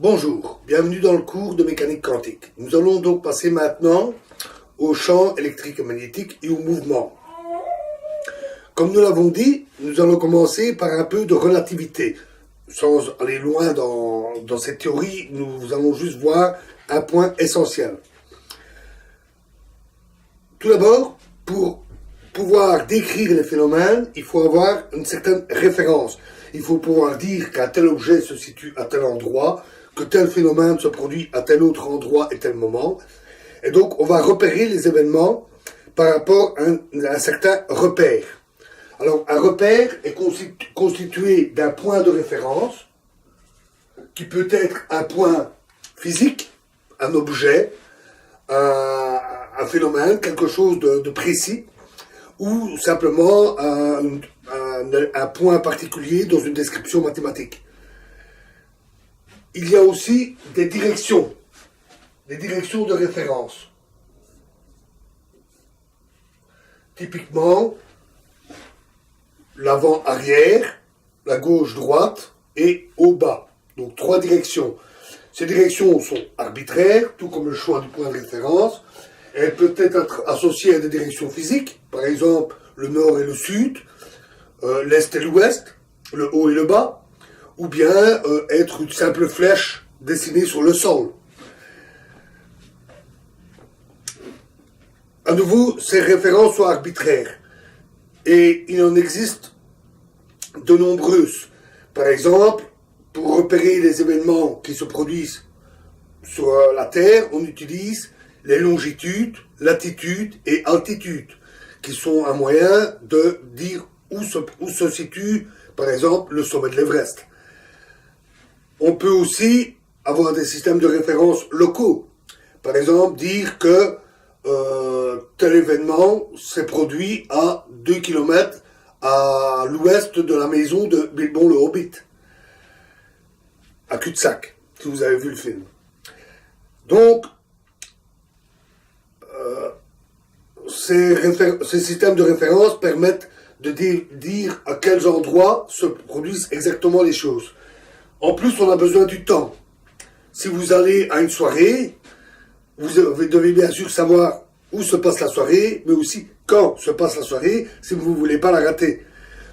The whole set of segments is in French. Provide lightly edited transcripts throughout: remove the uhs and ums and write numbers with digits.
Bonjour, bienvenue dans le cours de mécanique quantique. Nous allons donc passer maintenant au champ électrique et magnétique et au mouvement. Comme nous l'avons dit, nous allons commencer par un peu de relativité. Sans aller loin dans cette théorie, nous allons juste voir un point essentiel. Tout d'abord, pour pouvoir décrire les phénomènes, il faut avoir une certaine référence. Il faut pouvoir dire qu'un tel objet se situe à tel endroit, que tel phénomène se produit à tel autre endroit et tel moment. Et donc, on va repérer les événements par rapport à un certain repère. Alors, un repère est constitué d'un point de référence, qui peut être un point physique, un objet, un phénomène, quelque chose de précis, ou simplement un point particulier dans une description mathématique. Il y a aussi des directions de référence. Typiquement, l'avant-arrière, la gauche-droite et haut-bas. Donc 3 directions. Ces directions sont arbitraires, tout comme le choix du point de référence. Elles peuvent être associées à des directions physiques, par exemple le nord et le sud, l'est et l'ouest, le haut et le bas, ou bien être une simple flèche dessinée sur le sol. À nouveau, ces références sont arbitraires. Et il en existe de nombreuses. Par exemple, pour repérer les événements qui se produisent sur la Terre, on utilise les longitudes, latitudes et altitudes, qui sont un moyen de dire où se situe, par exemple, le sommet de l'Everest. On peut aussi avoir des systèmes de référence locaux. Par exemple, dire que tel événement s'est produit à 2 km à l'ouest de la maison de Bilbon le Hobbit, à Cul-de-Sac, si vous avez vu le film. Donc, ces systèmes de référence permettent de dire à quels endroits se produisent exactement les choses. En plus, on a besoin du temps. Si vous allez à une soirée, vous devez bien sûr savoir où se passe la soirée, mais aussi quand se passe la soirée, si vous ne voulez pas la rater.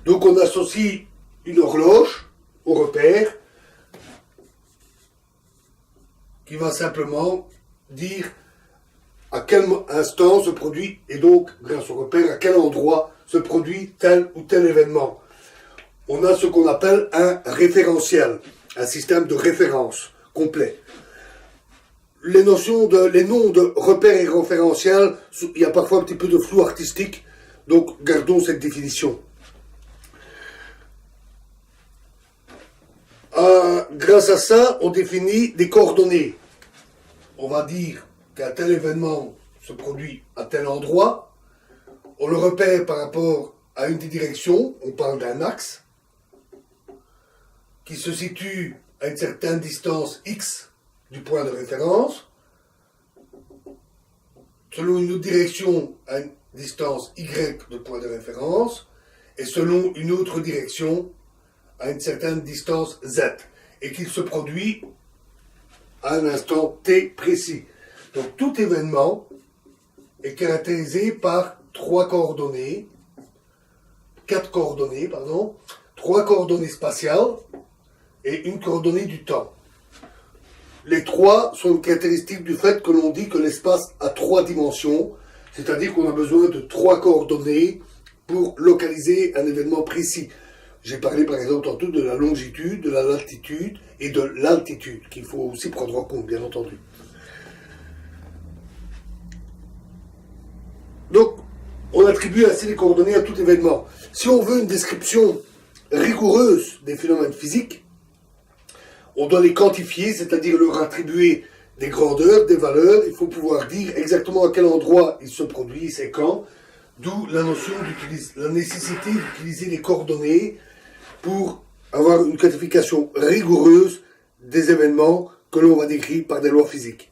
Donc on associe une horloge au repère, qui va simplement dire à quel instant se produit, et donc, grâce au repère, à quel endroit se produit tel ou tel événement. On a ce qu'on appelle un référentiel, un système de référence complet. Les noms de repères et référentiels, il y a parfois un petit peu de flou artistique, donc gardons cette définition. Grâce à ça, on définit des coordonnées. On va dire qu'un tel événement se produit à tel endroit, on le repère par rapport à une des directions, on parle d'un axe, qui se situe à une certaine distance x du point de référence, selon une autre direction à une distance y de point de référence, et selon une autre direction à une certaine distance z, et qu'il se produit à un instant t précis. Donc tout événement est caractérisé par 4 coordonnées, 3 coordonnées spatiales et une coordonnée du temps. Les 3 sont une caractéristique du fait que l'on dit que l'espace a 3 dimensions, c'est-à-dire qu'on a besoin de 3 coordonnées pour localiser un événement précis. J'ai parlé par exemple tantôt de la longitude, de la latitude et de l'altitude, qu'il faut aussi prendre en compte, bien entendu. Donc, on attribue ainsi les coordonnées à tout événement. Si on veut une description rigoureuse des phénomènes physiques, on doit les quantifier, c'est-à-dire leur attribuer des grandeurs, des valeurs. Il faut pouvoir dire exactement à quel endroit ils se produisent et quand, d'où la nécessité d'utiliser les coordonnées pour avoir une quantification rigoureuse des événements que l'on va décrire par des lois physiques.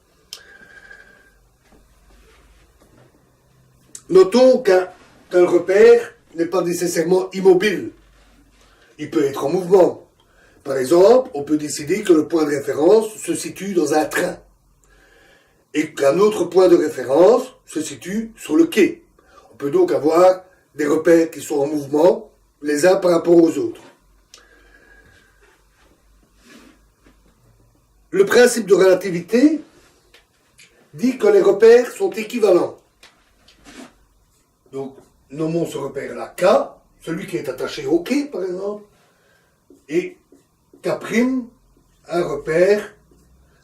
Notons qu'un tel repère n'est pas nécessairement immobile. Il peut être en mouvement. Par exemple, on peut décider que le point de référence se situe dans un train et qu'un autre point de référence se situe sur le quai. On peut donc avoir des repères qui sont en mouvement les uns par rapport aux autres. Le principe de relativité dit que les repères sont équivalents. Donc, nommons ce repère-là K, celui qui est attaché au quai, par exemple, et K', un repère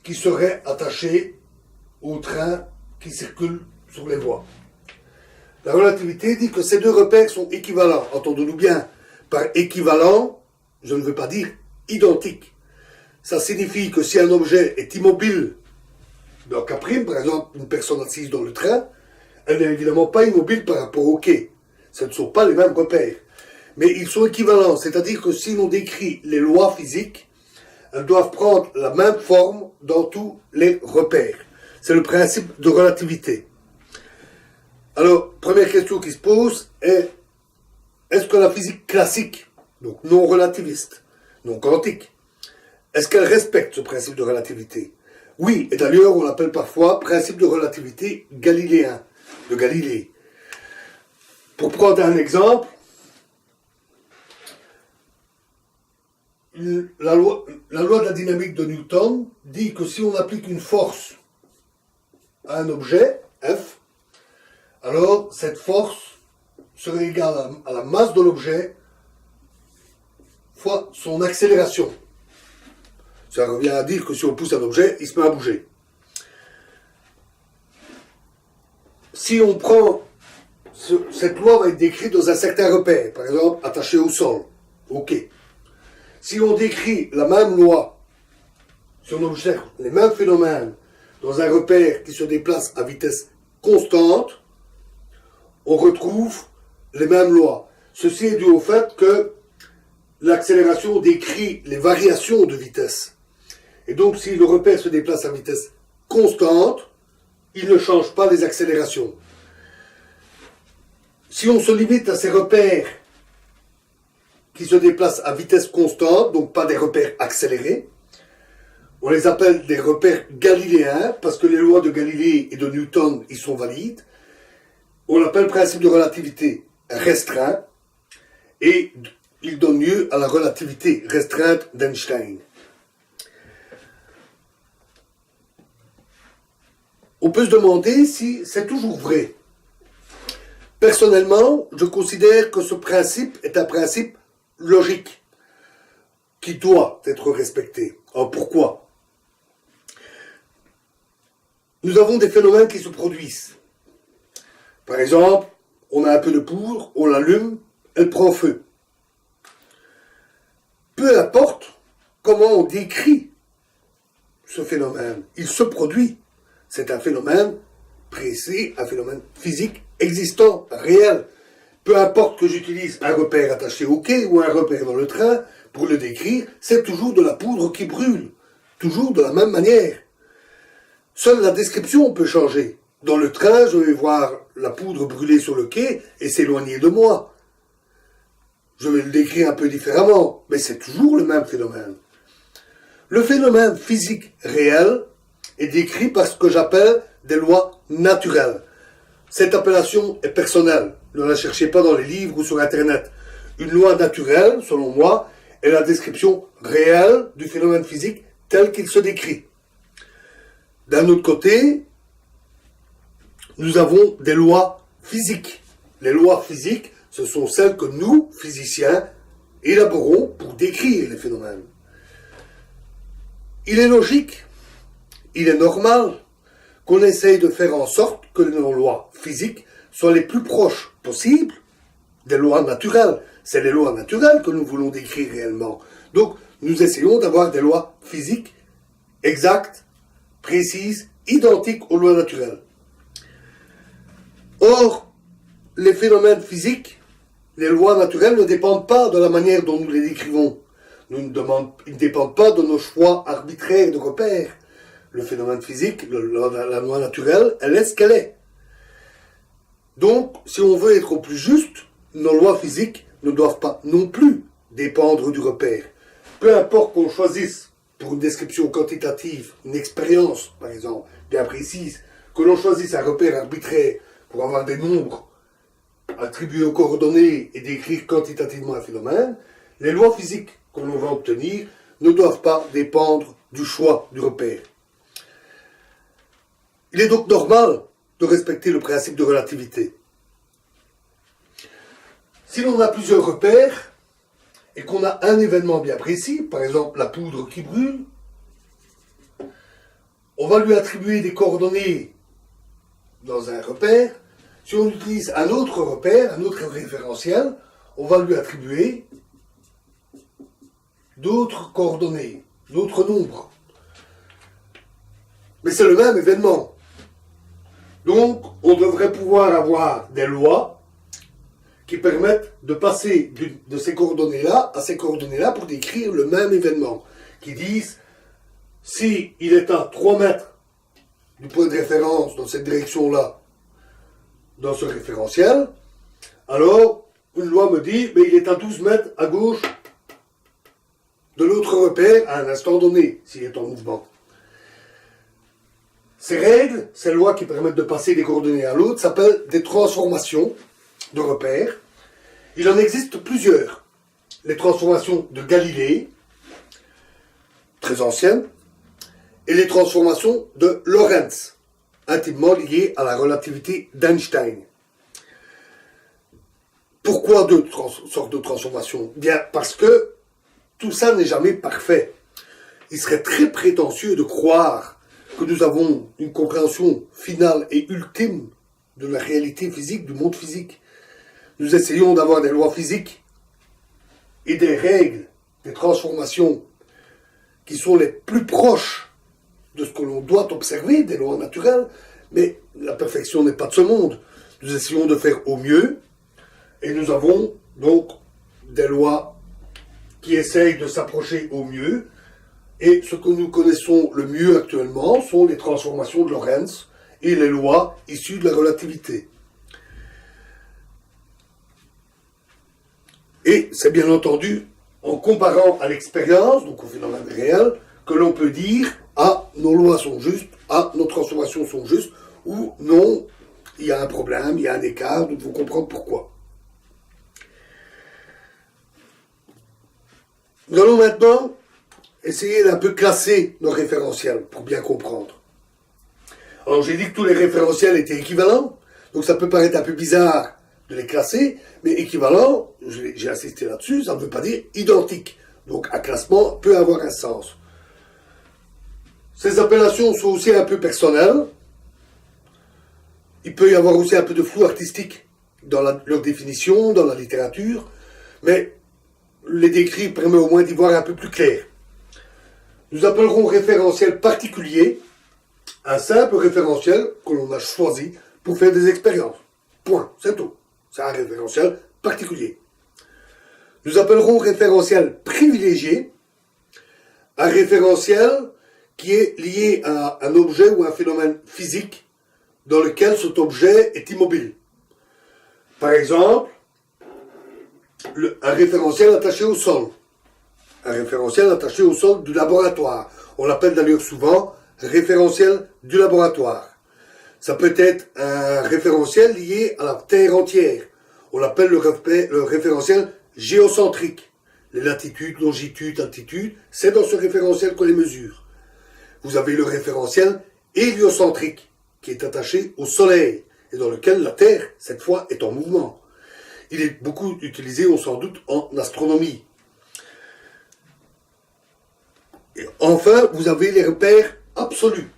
qui serait attaché au train qui circule sur les voies. La relativité dit que ces deux repères sont équivalents. Entendons-nous bien, par équivalent, je ne veux pas dire identique. Ça signifie que si un objet est immobile dans K', par exemple une personne assise dans le train, elle n'est évidemment pas immobile par rapport au quai. Ce ne sont pas les mêmes repères. Mais ils sont équivalents, c'est-à-dire que si l'on décrit les lois physiques, elles doivent prendre la même forme dans tous les repères. C'est le principe de relativité. Alors, première question qui se pose est, est-ce que la physique classique, donc non relativiste, non quantique, est-ce qu'elle respecte ce principe de relativité? Oui, et d'ailleurs on l'appelle parfois principe de relativité galiléen, de Galilée. Pour prendre un exemple, la loi de la dynamique de Newton dit que si on applique une force à un objet, F, alors cette force serait égale à la masse de l'objet fois son accélération. Ça revient à dire que si on pousse un objet, il se met à bouger. Si on prend, cette loi va être décrite dans un certain repère, par exemple attaché au sol, ok. Si on décrit la même loi, si on observe les mêmes phénomènes dans un repère qui se déplace à vitesse constante, on retrouve les mêmes lois. Ceci est dû au fait que l'accélération décrit les variations de vitesse. Et donc, si le repère se déplace à vitesse constante, il ne change pas les accélérations. Si on se limite à ces repères qui se déplacent à vitesse constante, donc pas des repères accélérés, on les appelle des repères galiléens, parce que les lois de Galilée et de Newton y sont valides. On l'appelle principe de relativité restreint, et il donne lieu à la relativité restreinte d'Einstein. On peut se demander si c'est toujours vrai. Personnellement, je considère que ce principe est un principe logique, qui doit être respecté. Alors pourquoi? Nous avons des phénomènes qui se produisent. Par exemple, on a un peu de poudre, on l'allume, elle prend feu. Peu importe comment on décrit ce phénomène, il se produit. C'est un phénomène précis, un phénomène physique existant, réel. Peu importe que j'utilise un repère attaché au quai ou un repère dans le train, pour le décrire, c'est toujours de la poudre qui brûle. Toujours de la même manière. Seule la description peut changer. Dans le train, je vais voir la poudre brûler sur le quai et s'éloigner de moi. Je vais le décrire un peu différemment, mais c'est toujours le même phénomène. Le phénomène physique réel est décrit par ce que j'appelle des lois naturelles. Cette appellation est personnelle. Ne la cherchez pas dans les livres ou sur Internet. Une loi naturelle, selon moi, est la description réelle du phénomène physique tel qu'il se décrit. D'un autre côté, nous avons des lois physiques. Les lois physiques, ce sont celles que nous, physiciens, élaborons pour décrire les phénomènes. Il est logique, il est normal qu'on essaye de faire en sorte que nos lois physiques soient les plus proches possibles des lois naturelles. C'est les lois naturelles que nous voulons décrire réellement. Donc, nous essayons d'avoir des lois physiques exactes, précises, identiques aux lois naturelles. Or, les phénomènes physiques, les lois naturelles ne dépendent pas de la manière dont nous les décrivons. Ils ne dépendent pas de nos choix arbitraires de repères. Le phénomène physique, la loi naturelle, elle est ce qu'elle est. Donc, si on veut être au plus juste, nos lois physiques ne doivent pas non plus dépendre du repère. peu importe qu'on choisisse pour une description quantitative, une expérience, par exemple, bien précise, que l'on choisisse un repère arbitraire pour avoir des nombres attribués aux coordonnées et décrire quantitativement un phénomène, les lois physiques que l'on va obtenir ne doivent pas dépendre du choix du repère. Il est donc normal de respecter le principe de relativité. Si l'on a plusieurs repères et qu'on a un événement bien précis, par exemple la poudre qui brûle, on va lui attribuer des coordonnées dans un repère. Si on utilise un autre repère, un autre référentiel, on va lui attribuer d'autres coordonnées, d'autres nombres. Mais c'est le même événement. Donc, on devrait pouvoir avoir des lois qui permettent de passer de ces coordonnées-là à ces coordonnées-là pour décrire le même événement. Qui disent, si il est à 3 mètres du point de référence dans cette direction-là, dans ce référentiel, alors une loi me dit, mais il est à 12 mètres à gauche de l'autre repère à un instant donné, s'il est en mouvement. Ces règles, ces lois qui permettent de passer des coordonnées à l'autre, s'appellent des transformations de repères. Il en existe plusieurs. Les transformations de Galilée, très anciennes, et les transformations de Lorentz, intimement liées à la relativité d'Einstein. Pourquoi deux sortes de transformations? Bien, parce que tout ça n'est jamais parfait. Il serait très prétentieux de croire que nous avons une compréhension finale et ultime de la réalité physique, du monde physique. Nous essayons d'avoir des lois physiques et des règles, des transformations qui sont les plus proches de ce que l'on doit observer, des lois naturelles, mais la perfection n'est pas de ce monde. Nous essayons de faire au mieux, et nous avons donc des lois qui essayent de s'approcher au mieux, et ce que nous connaissons le mieux actuellement sont les transformations de Lorentz et les lois issues de la relativité. Et c'est bien entendu en comparant à l'expérience, donc au phénomène réel, que l'on peut dire « Ah, nos lois sont justes, ah, nos transformations sont justes » ou « Non, il y a un problème, il y a un écart, nous devons comprendre pourquoi ». Nous allons maintenant essayer d'un peu classer nos référentiels pour bien comprendre. Alors j'ai dit que tous les référentiels étaient équivalents, donc ça peut paraître un peu bizarre de les classer, mais équivalent, j'ai insisté là-dessus, ça ne veut pas dire identique. Donc un classement peut avoir un sens. Ces appellations sont aussi un peu personnelles. Il peut y avoir aussi un peu de flou artistique dans leur définition, dans la littérature, mais les décrire permet au moins d'y voir un peu plus clair. Nous appellerons référentiel particulier un simple référentiel que l'on a choisi pour faire des expériences. Point, c'est tout. C'est un référentiel particulier. Nous appellerons référentiel privilégié un référentiel qui est lié à un objet ou un phénomène physique dans lequel cet objet est immobile. Par exemple, un référentiel attaché au sol. Un référentiel attaché au sol du laboratoire. On l'appelle d'ailleurs souvent référentiel du laboratoire. Ça peut être un référentiel lié à la Terre entière. On l'appelle le référentiel géocentrique. Les latitudes, longitudes, altitudes, c'est dans ce référentiel qu'on les mesure. Vous avez le référentiel héliocentrique, qui est attaché au Soleil, et dans lequel la Terre, cette fois, est en mouvement. Il est beaucoup utilisé, on s'en doute, en astronomie. Et enfin, vous avez les repères absolus.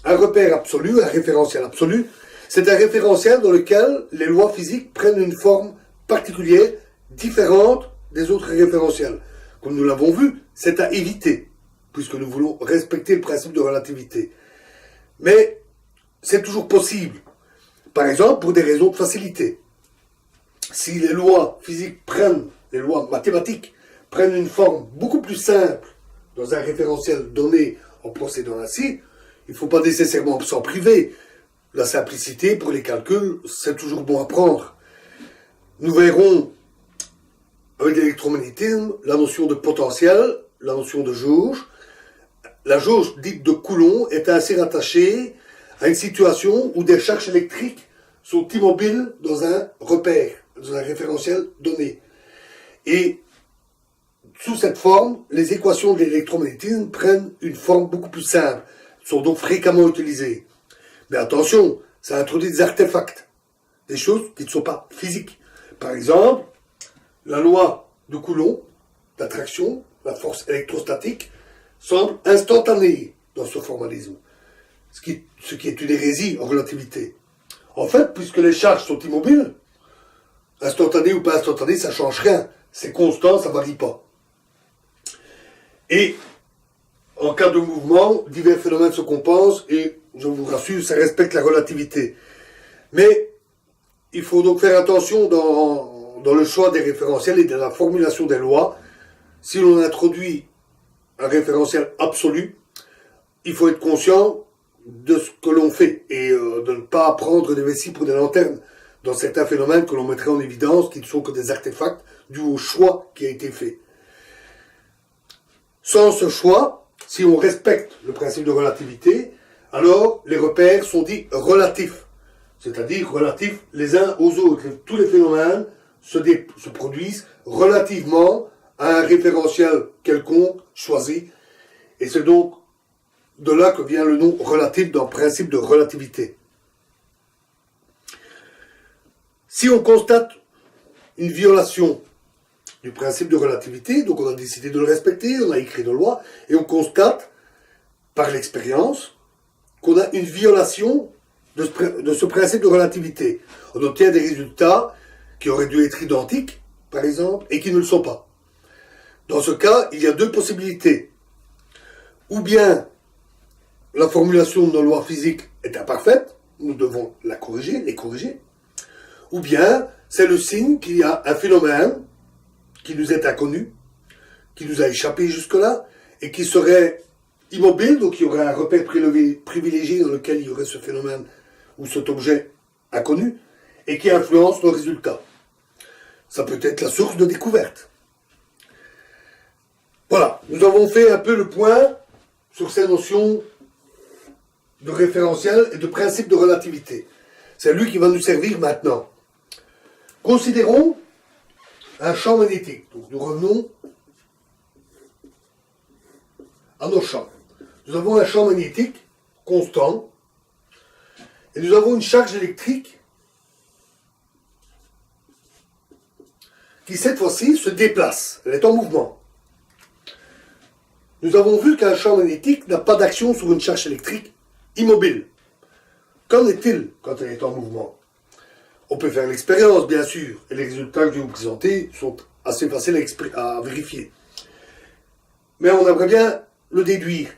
Un repère absolu, un référentiel absolu, c'est un référentiel dans lequel les lois physiques prennent une forme particulière, différente des autres référentiels. Comme nous l'avons vu, c'est à éviter, puisque nous voulons respecter le principe de relativité. Mais c'est toujours possible. Par exemple, pour des raisons de facilité. Si les lois physiques les lois mathématiques prennent une forme beaucoup plus simple dans un référentiel donné en procédant ainsi, il ne faut pas nécessairement s'en priver. La simplicité pour les calculs, c'est toujours bon à prendre. Nous verrons avec l'électromagnétisme la notion de potentiel la notion de jauge. La jauge dite de Coulomb est ainsi rattachée à une situation où des charges électriques sont immobiles dans un repère, dans un référentiel donné. Et sous cette forme, les équations de l'électromagnétisme prennent une forme beaucoup plus simple, sont donc fréquemment utilisées. Mais attention, ça introduit des artefacts, des choses qui ne sont pas physiques. Par exemple, la loi de Coulomb, d'attraction, la force électrostatique, semble instantanée dans ce formalisme, ce qui est une hérésie en relativité. En fait, puisque les charges sont immobiles, instantanées ou pas instantanées, ça ne change rien. C'est constant, ça ne varie pas. Et en cas de mouvement, divers phénomènes se compensent et, je vous rassure, ça respecte la relativité. Mais il faut donc faire attention dans le choix des référentiels et dans la formulation des lois. Si l'on introduit un référentiel absolu, il faut être conscient de ce que l'on fait et de ne pas prendre des vessies pour des lanternes dans certains phénomènes que l'on mettrait en évidence, qui ne sont que des artefacts dus au choix qui a été fait. Sans ce choix, si on respecte le principe de relativité, alors les repères sont dits relatifs, c'est-à-dire relatifs les uns aux autres. Tous les phénomènes se produisent relativement à un référentiel quelconque choisi, et c'est donc de là que vient le nom relatif dans le principe de relativité. Si on constate une violation du principe de relativité, donc on a décidé de le respecter, on a écrit nos lois, et on constate, par l'expérience, qu'on a une violation de ce principe de relativité. On obtient des résultats qui auraient dû être identiques, par exemple, et qui ne le sont pas. Dans ce cas, il y a deux possibilités. Ou bien la formulation de nos lois physiques est imparfaite, nous devons les corriger, ou bien c'est le signe qu'il y a un phénomène qui nous est inconnu, qui nous a échappé jusque-là, et qui serait immobile, donc il y aurait un repère privilégié dans lequel il y aurait ce phénomène ou cet objet inconnu, et qui influence nos résultats. Ça peut être la source de découverte. Voilà, nous avons fait un peu le point sur ces notions de référentiel et de principe de relativité. C'est lui qui va nous servir maintenant. Considérons un champ magnétique. Donc nous revenons à nos champs. Nous avons un champ magnétique constant et nous avons une charge électrique qui cette fois-ci se déplace. Elle est en mouvement. Nous avons vu qu'un champ magnétique n'a pas d'action sur une charge électrique immobile. Qu'en est-il quand elle est en mouvement? On peut faire l'expérience, bien sûr, et les résultats que je vais vous présenter sont assez faciles à vérifier. Mais on aimerait bien le déduire.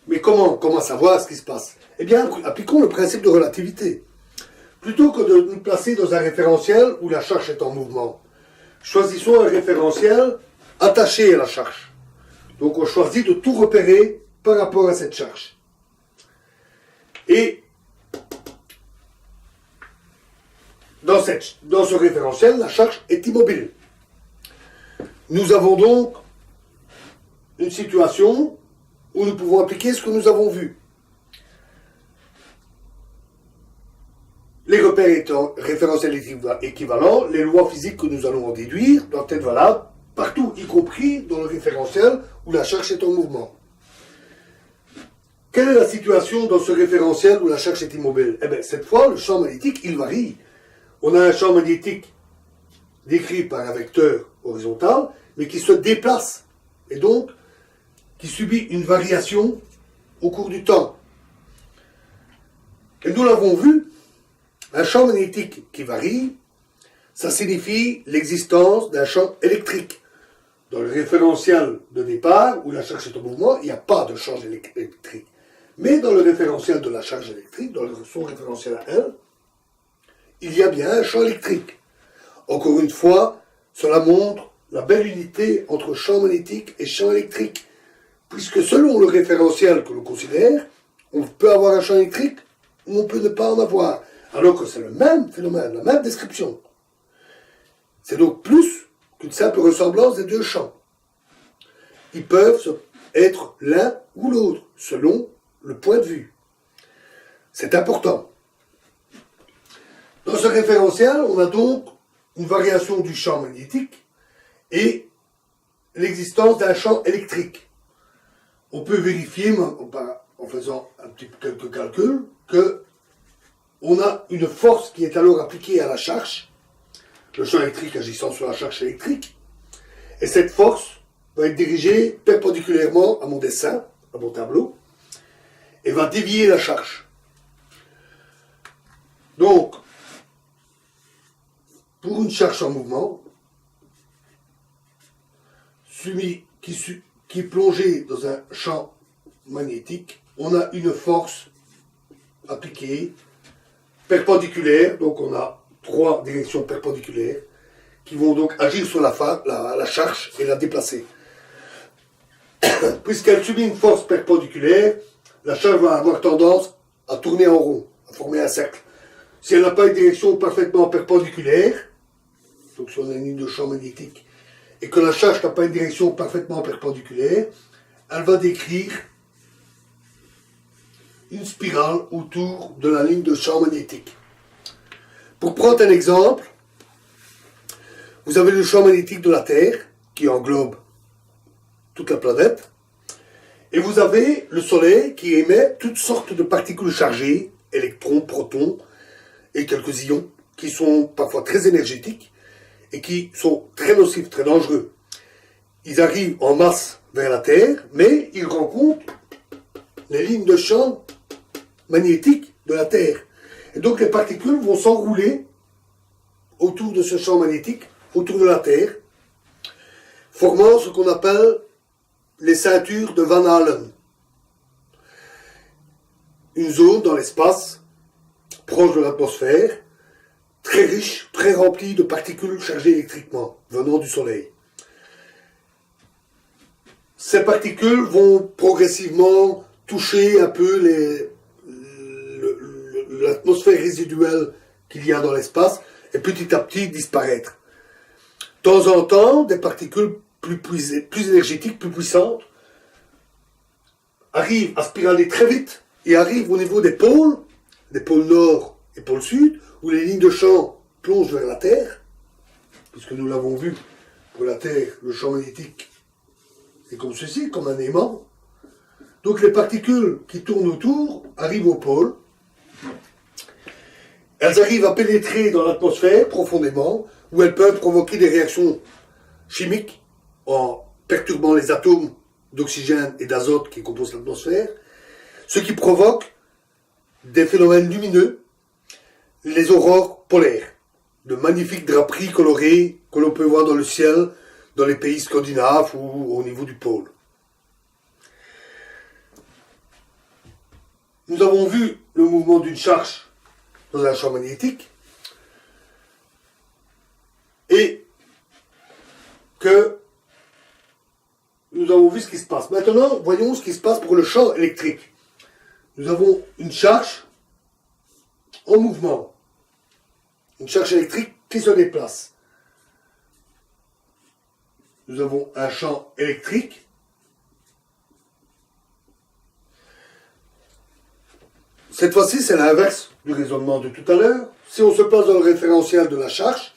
Mais comment savoir ce qui se passe? Eh bien, appliquons le principe de relativité. Plutôt que de nous placer dans un référentiel où la charge est en mouvement, choisissons un référentiel attaché à la charge. Donc on choisit de tout repérer par rapport à cette charge. Et dans ce référentiel, la charge est immobile. Nous avons donc une situation où nous pouvons appliquer ce que nous avons vu. Les repères étant référentiels équivalents, les lois physiques que nous allons en déduire doivent être valables partout, y compris dans le référentiel où la charge est en mouvement. Quelle est la situation dans ce référentiel où la charge est immobile? Eh bien, cette fois, le champ magnétique, il varie. On a un champ magnétique décrit par un vecteur horizontal, mais qui se déplace, et donc qui subit une variation au cours du temps. Et nous l'avons vu, un champ magnétique qui varie, ça signifie l'existence d'un champ électrique. Dans le référentiel de départ, où la charge est en mouvement, il n'y a pas de charge électrique. Mais dans le référentiel de la charge électrique, dans son référentiel à elle, il y a bien un champ électrique. Encore une fois, cela montre la belle unité entre champ magnétique et champ électrique. Puisque selon le référentiel que l'on considère, on peut avoir un champ électrique ou on peut ne pas en avoir. Alors que c'est le même phénomène, la même description. C'est donc plus qu'une simple ressemblance des deux champs. qui peuvent être l'un ou l'autre, selon le point de vue. C'est important. Dans ce référentiel, on a donc une variation du champ magnétique et l'existence d'un champ électrique. On peut vérifier, en faisant quelques calculs, que on a une force qui est alors appliquée à la charge, le champ électrique agissant sur la charge électrique, et cette force va être dirigée perpendiculairement à mon dessin, à mon tableau, et va dévier la charge. Donc, pour une charge en mouvement, qui est plongée dans un champ magnétique, on a une force appliquée perpendiculaire, donc on a 3 directions perpendiculaires qui vont donc agir sur la charge et la déplacer. Puisqu'elle subit une force perpendiculaire, la charge va avoir tendance à tourner en rond, à former un cercle. Si elle n'a pas une direction parfaitement perpendiculaire, donc si on a une ligne de champ magnétique, et que la charge n'a pas une direction parfaitement perpendiculaire, elle va décrire une spirale autour de la ligne de champ magnétique. Pour prendre un exemple, vous avez le champ magnétique de la Terre, qui englobe toute la planète, et vous avez le Soleil qui émet toutes sortes de particules chargées, électrons, protons, et quelques ions, qui sont parfois très énergétiques, et qui sont très nocifs, très dangereux. Ils arrivent en masse vers la Terre, mais ils rencontrent les lignes de champ magnétique de la Terre. Et donc les particules vont s'enrouler autour de ce champ magnétique, autour de la Terre, formant ce qu'on appelle les ceintures de Van Allen. Une zone dans l'espace, proche de l'atmosphère, très riche, très remplie de particules chargées électriquement, venant du Soleil. Ces particules vont progressivement toucher un peu l'atmosphère résiduelle qu'il y a dans l'espace et petit à petit disparaître. De temps en temps, des particules plus énergétiques, plus puissantes, arrivent à spiraler très vite et arrivent au niveau des pôles nord et pôle sud, où les lignes de champ plongent vers la Terre, puisque nous l'avons vu, pour la Terre, le champ magnétique est comme ceci, comme un aimant. Donc les particules qui tournent autour arrivent au pôle. Elles arrivent à pénétrer dans l'atmosphère profondément, où elles peuvent provoquer des réactions chimiques en perturbant les atomes d'oxygène et d'azote qui composent l'atmosphère, ce qui provoque des phénomènes lumineux, les aurores polaires, de magnifiques draperies colorées que l'on peut voir dans le ciel, dans les pays scandinaves ou au niveau du pôle. Nous avons vu le mouvement d'une charge dans un champ magnétique et que nous avons vu ce qui se passe. Maintenant, voyons ce qui se passe pour le champ électrique. Nous avons une charge en mouvement, une charge électrique qui se déplace. Nous avons un champ électrique cette fois-ci, c'est l'inverse du raisonnement de tout à l'heure. Si on se place dans le référentiel de la charge,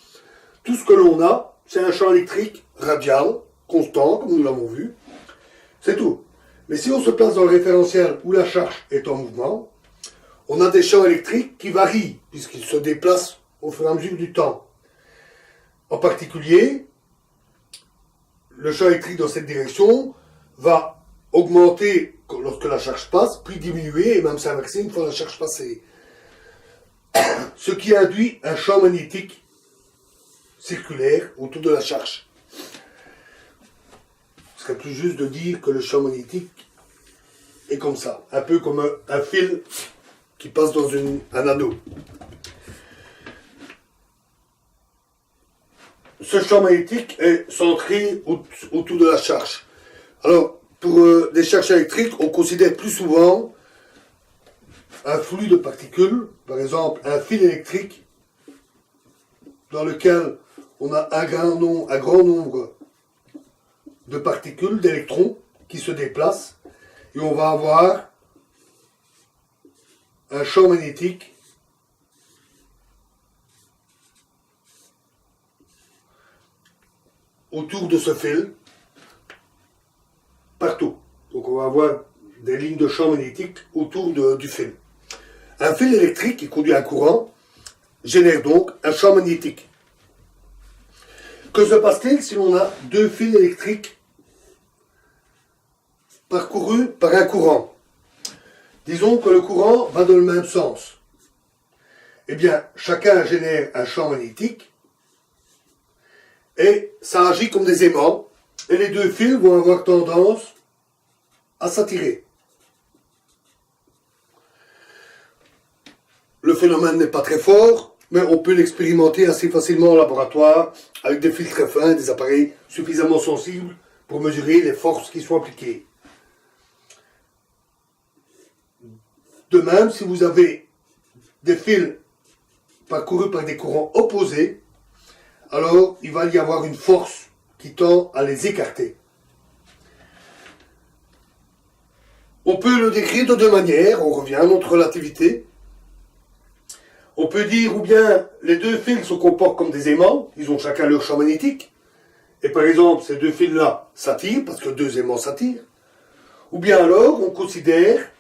tout ce que l'on a, c'est un champ électrique radial, constant, comme nous l'avons vu. C'est tout. Mais si on se place dans le référentiel où la charge est en mouvement, on a des champs électriques qui varient, puisqu'ils se déplacent au fur et à mesure du temps. En particulier, le champ électrique dans cette direction va augmenter lorsque la charge passe, puis diminuer et même s'inverser une fois la charge passée. Ce qui induit un champ magnétique circulaire autour de la charge. Ce serait plus juste de dire que le champ magnétique est comme ça, un peu comme un fil qui passe dans un anneau. Ce champ magnétique est centré autour de la charge. Alors, pour des charges électriques, on considère plus souvent un flux de particules, par exemple un fil électrique, dans lequel on a un grand nombre de particules, d'électrons qui se déplacent et on va avoir un champ magnétique autour de ce fil, partout. Donc on va avoir des lignes de champ magnétique autour du fil. Un fil électrique qui conduit un courant génère donc un champ magnétique. Que se passe-t-il si l'on a deux fils électriques parcourus par un courant? Disons que le courant va dans le même sens. Eh bien, chacun génère un champ magnétique et ça agit comme des aimants et les deux fils vont avoir tendance à s'attirer. Le phénomène n'est pas très fort, mais on peut l'expérimenter assez facilement en laboratoire avec des fils très fins, des appareils suffisamment sensibles pour mesurer les forces qui sont appliquées. De même, si vous avez des fils parcourus par des courants opposés, alors il va y avoir une force qui tend à les écarter. On peut le décrire de deux manières, on revient à notre relativité. On peut dire ou bien les deux fils se comportent comme des aimants, ils ont chacun leur champ magnétique, et par exemple ces deux fils-là s'attirent, parce que deux aimants s'attirent, ou bien alors on considère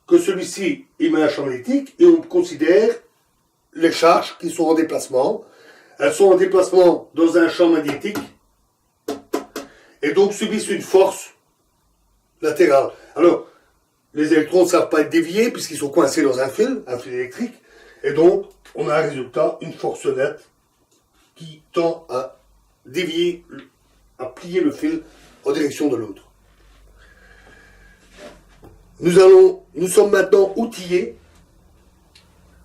que celui-ci émet un champ magnétique, et on considère les charges qui sont en déplacement. Elles sont en déplacement dans un champ magnétique, et donc subissent une force latérale. Alors, les électrons ne savent pas être déviés, puisqu'ils sont coincés dans un fil électrique, et donc, on a un résultat, une force nette, qui tend à dévier, à plier le fil en direction de l'autre. Nous sommes maintenant outillés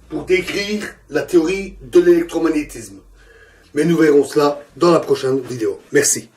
pour décrire la théorie de l'électromagnétisme. Mais nous verrons cela dans la prochaine vidéo. Merci.